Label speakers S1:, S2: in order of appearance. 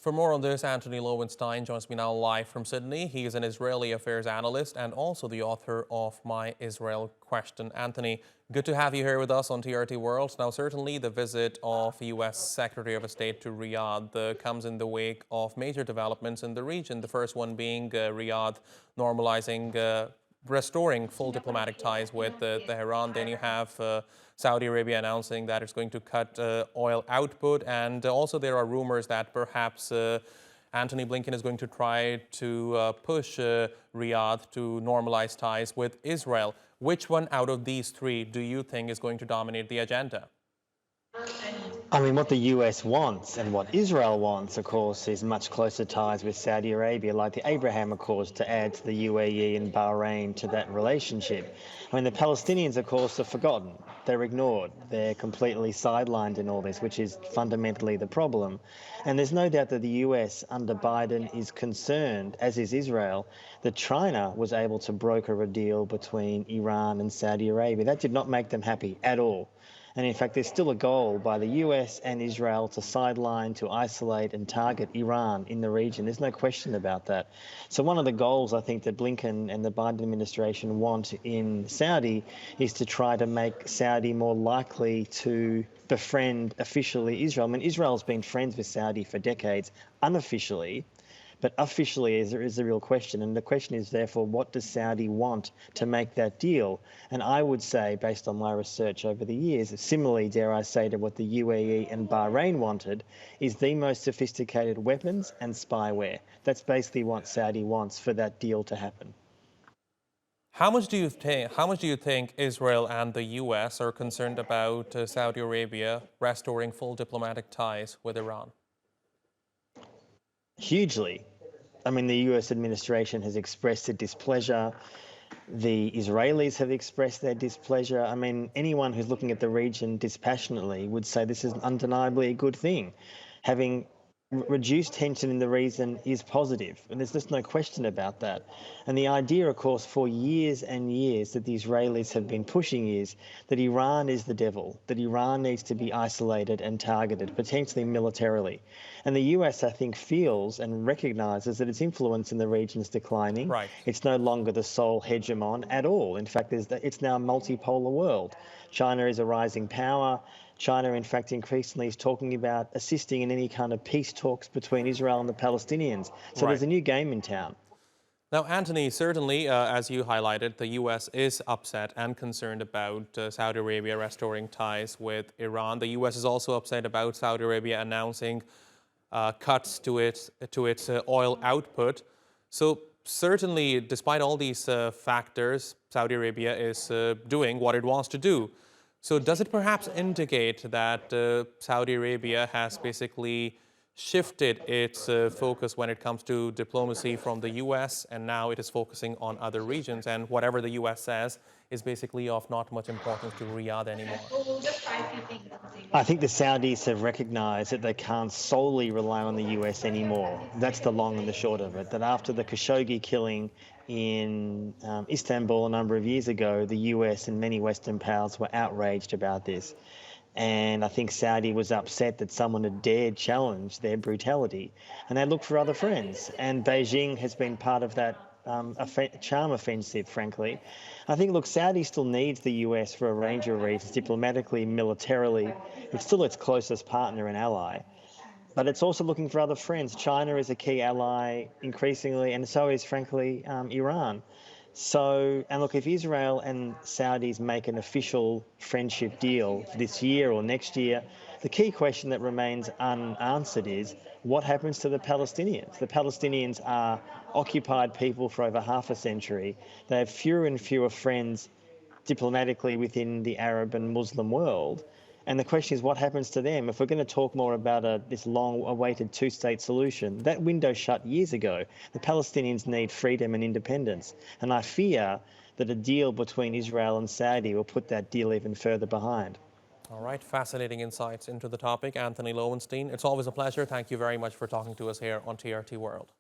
S1: For more on this, Antony Loewenstein joins me now live from Sydney. He is an Israeli affairs analyst and also the author of My Israel Question. Antony, good to have you here with us on TRT World. Now, certainly the visit of U.S. Secretary of State to Riyadh comes in the wake of major developments in the region. The first one being Riyadh normalizing restoring full diplomatic ties with Tehran. Then you have Saudi Arabia announcing that it's going to cut oil output, and also there are rumors that perhaps Antony Blinken is going to try to push Riyadh to normalize ties with Israel. Which one out of these three do you think is going to dominate the agenda?
S2: I mean, what the US wants and what Israel wants, of course, is much closer ties with Saudi Arabia, like the Abraham Accords, to add to the UAE and Bahrain to that relationship. I mean, the Palestinians, of course, are forgotten. They're ignored. They're completely sidelined in all this, which is fundamentally the problem. And there's no doubt that the US under Biden is concerned, as is Israel, that China was able to broker a deal between Iran and Saudi Arabia. That did not make them happy at all. And in fact, there's still a goal by the US and Israel to sideline, to isolate and target Iran in the region. There's no question about that. So one of the goals I think that Blinken and the Biden administration want in Saudi is to try to make Saudi more likely to befriend officially Israel. I mean, Israel's been friends with Saudi for decades, unofficially. But officially, there is a real question. And the question is, therefore, what does Saudi want to make that deal? And I would say, based on my research over the years, similarly, dare I say, to what the UAE and Bahrain wanted, is the most sophisticated weapons and spyware. That's basically what Saudi wants for that deal to happen.
S1: How much do you think Israel and the US are concerned about Saudi Arabia restoring full diplomatic ties with Iran?
S2: Hugely. I mean, the US administration has expressed their displeasure. The Israelis have expressed their displeasure. I mean, anyone who's looking at the region dispassionately would say this is undeniably a good thing. Having reduced tension in the region is positive, and there's just no question about that. And the idea, of course, for years and years that the Israelis have been pushing is that Iran is the devil, that Iran needs to be isolated and targeted, potentially militarily. And the US, I think, feels and recognises that its influence in the region is declining.
S1: Right.
S2: It's no longer the sole hegemon at all. In fact, it's now a multipolar world. China is a rising power. China, in fact, increasingly is talking about assisting in any kind of peace talks between Israel and the Palestinians. So There's a new game in town.
S1: Now, Antony, certainly, as you highlighted, the U.S. is upset and concerned about Saudi Arabia restoring ties with Iran. The U.S. is also upset about Saudi Arabia announcing cuts to its oil output. So certainly, despite all these factors, Saudi Arabia is doing what it wants to do. So does it perhaps indicate that Saudi Arabia has basically shifted its focus when it comes to diplomacy from the U.S. and now it is focusing on other regions, and whatever the U.S. says is basically of not much importance to Riyadh anymore?
S2: I think the Saudis have recognised that they can't solely rely on the US anymore. That's the long and the short of it, that after the Khashoggi killing in Istanbul a number of years ago, the US and many Western powers were outraged about this. And I think Saudi was upset that someone had dared challenge their brutality. And they looked for other friends. And Beijing has been part of that charm offensive, frankly. I think, look, Saudi still needs the US for a range of reasons, diplomatically, militarily. It's still its closest partner and ally. But it's also looking for other friends. China is a key ally increasingly, and so is, frankly, Iran. So, and look, if Israel and Saudis make an official friendship deal this year or next year, the key question that remains unanswered is what happens to the Palestinians? The Palestinians are occupied people for over half a century. They have fewer and fewer friends diplomatically within the Arab and Muslim world. And the question is, what happens to them? If we're going to talk more about this long-awaited two-state solution, that window shut years ago. The Palestinians need freedom and independence. And I fear that a deal between Israel and Saudi will put that deal even further behind.
S1: All right, fascinating insights into the topic. Antony Loewenstein, it's always a pleasure. Thank you very much for talking to us here on TRT World.